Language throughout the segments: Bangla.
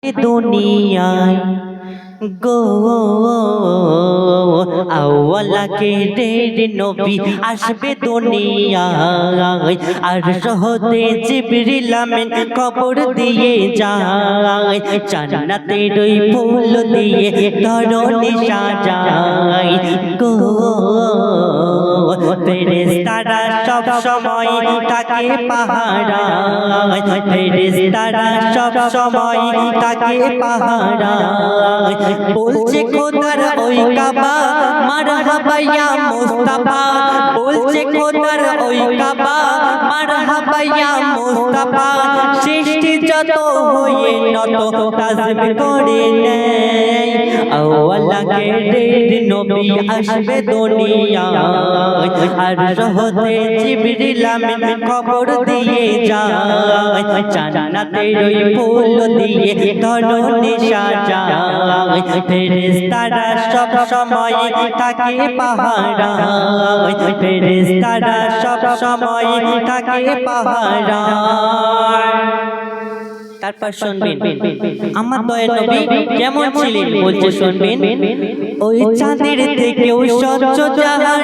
দুনিয়ায় গো আওয়ালাকে দের নবী আসবে দুনিয়ায় আর সহতে জিবরিল আমিন কবর দিয়ে যায় জান্নাতের ওই ফুল দিয়ে ধরণী সাজায় গো ফেরেশতারা সব সময় তাকে পাহারায় ফেরেশতারা সব সময় তাকে পাহারায় বলছে খোদার ওই কাবা মারহাবা ইয়া মুস্তাফা বলছে খোদার ওই কাবা মারহাবা ইয়া মুস্তাফা সৃষ্টি যত হয়ে নত তাজিম করে নেয় আওয়ালাকে দের নবী আসবে দুনিয়ায় আর রহতে জিবরিল আমিন খবর দিয়ে যায় জান্নাতের ওই ফুল দিয়ে ধরণী সাজায় ফেরেশতারা সব সময় তাকে পাহারায় ফেরেশতারা সব সময় তাকে পাহারায় তারপর শুনবেন আমার দয়ার নবী কেমন ছিলেন বলছে শুনবেন ওই চাঁদের থেকেও স্বচ্ছ জাহান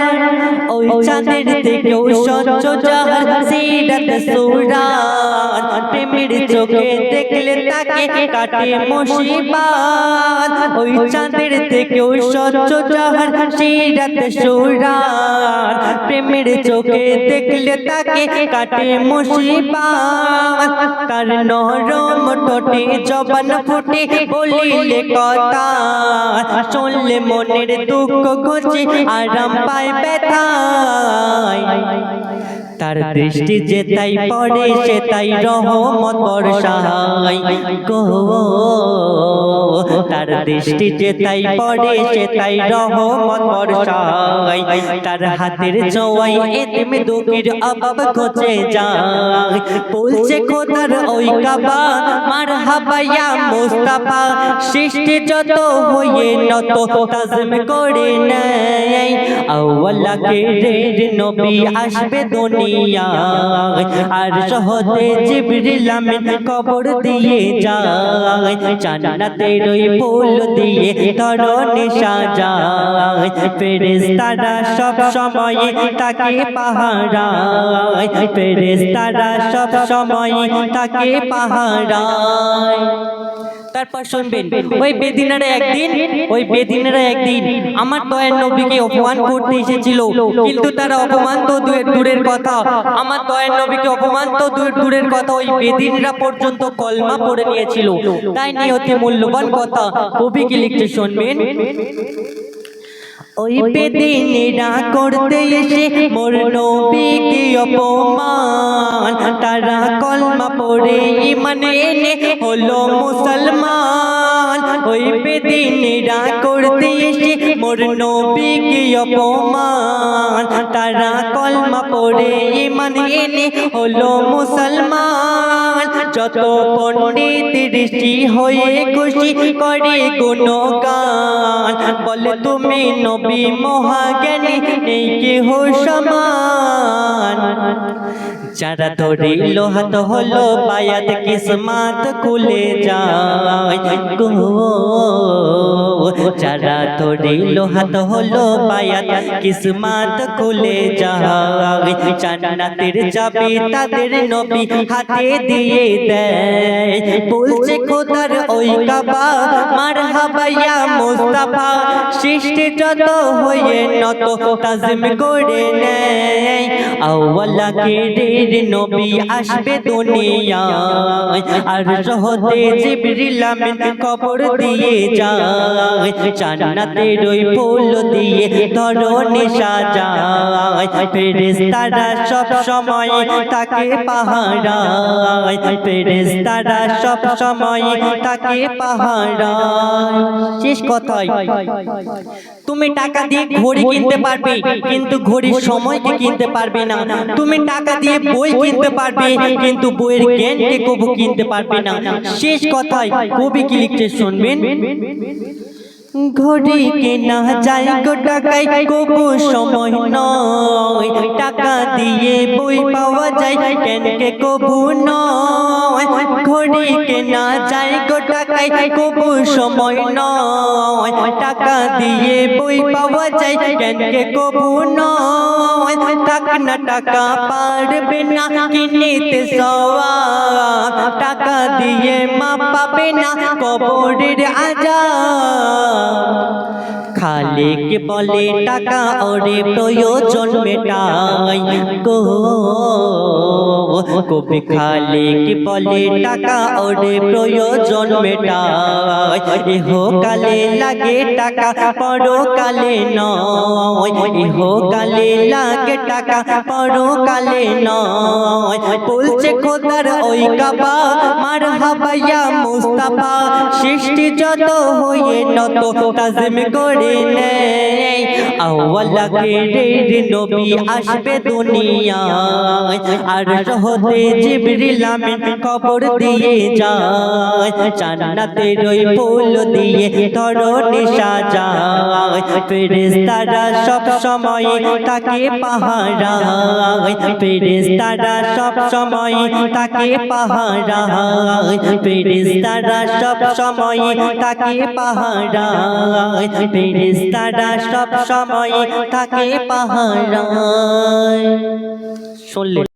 ওই চাঁদের থেকেও স্বচ্ছ জাহান সিরাত সুরাত প্রেমের চোখে দেখলে তাকে কাটে মুসিবত ওই চাঁদের থেকেও স্বচ্ছ জাহান সিরাত সুরাত প্রেমের চোখে দেখলে তাকে কাটে মুসিবত তার নরম ঠোঁটে জবান ফুটে বলিলে কথা শুনলে মনের দুঃখ ঘুচে আরাম পায় ব্যথায় তার দৃষ্টি যে তাই পড়ে সে তাই রহমত বর্ষায় গো তার দৃষ্টি যে তাই পড়ে সে তাই রহমত বর্ষায় তার হাতের ছোঁয়ায় এতিম দুঃখীর অভাব ঘুচে যায় বলছে খোদার ওই কাবা মারহাবা ইয়া মুস্তাফা সৃষ্টি যত হয়ে নত তাজিম করে নেয় আওয়ালাকে দের নবী আসবে দুনিয়ায় আর সহতে জিবরিল আমিন কবর দিয়ে যায় জান্নাতের ওই ফুল দিয়ে ধরণী সাজায় ফেরেশতারা সব সময় তাকে পাহারায় ফেরেশতারা সব সময় তাকে পাহারায় তারপর শুনবেন ওই বেদিনারা একদিন আমার দয়ার নবীকে অপমান করতে এসেছিল কিন্তু তারা অপমান তো দূরের কথা আমার দয়ার নবীকে অপমান তো দূরের কথা ওই বেদিনরা পর্যন্ত কলমা পড়ে নিয়েছিল তাই নিয়ে অতি মূল্যবান কথা কবি কি লিখতে শুনবেন ওই বেদিনেরা করতে এসে মোর নবীকে অপমান তারা কলমা পড়ে ঈমান এনে হলো মুসলমান ওই বেদিনেরা করতে এসে মোর নবীকে অপমান তারা কলমা পড়ে ঈমান এনে হলো মুসলমান যত পণ্ডিত ঋষি হয়ে খুশি করে গুণগান বলে তুমি নবী মহাজ্ঞানী নেই কেহ সমান যারা ধরে লোহাত হলো বায়াত কিসমত খুলে যায় গো যারা ধরে লোহাত হলো বায়াত কিসমত খুলে যায় জান্নাতের চাবি তাদের নবী হাতে দিয়ে দেয় বলছে খোদার ওই কাবা মারহাবা ইয়া মুস্তাফা সৃষ্টি যত হয়ে নত তাজিম করে নেয় আওয়ালাকে দের নবী আসবে দুনিয়ায় আর সহতে জিবরিল আমিন কবর দিয়ে যায় জান্নাতের ওই ফুল দিয়ে ধরণী সাজায় ফেরেশতারা সব সময় তাকে পাহারায় ফেরেশতারা সব সময় তাকে পাহারায় শেষ কথাই তুমি টাকা দিয়ে ঘড়ি কিনতে পারবে কিন্তু ঘড়ির সময়কে কিনতে পারবে না তুমি টাকা দিয়ে বই কিনতে পারবে কিন্তু বইয়ের জ্ঞানকে কবু কিনতে পারবে না শেষ কথায় কবি কি লিখতে শুনবেন ঘড়ি কেনা যায় গো টাকায় কবু সময় নয় টাকা দিয়ে বই পাওয়া যায় কেনকে কবু নয় ঘড়ি কেনা যায় গো টাকায় কবু সময় নয় টাকা দিয়ে বই পাওয়া যায় কেনকে কবু নয় থাক না টাকা পারবে না কিনিতে সওয়াব টাকা দিয়ে মা পাবে না কবরের আযাব খালিক বলে টাকা ওরে প্রয়োজন মেটাই গো কবি খালিক বলে টাকা ওরে প্রয়োজন মেটাই ইহকালে লাগে টাকা পরকালে নয় ইহকালে লাগে টাকা পরকালে নয় বলছে খোদার ওই কাবা মারহাবা ইয়া মুস্তাফা সৃষ্টি যত হয়ে নত তাজিম করে নেই আউয়াল আখিরের নবী আসবে দুনিয়ায় আর হতে জিবরিল আমিন খবর দিয়ে যায় জান্নাতের ওই ফুল দিয়ে ধরণী সাজায় ফেরেশতারা সব সময় তাকে পাহারায় ফেরেশতারা সব সময় তাকে পাহারায় ফেরেশতারা সব সময় তাকে পাহারায় ফেরেশতারা সব সময় তাকে পাহারায় শুনলেন।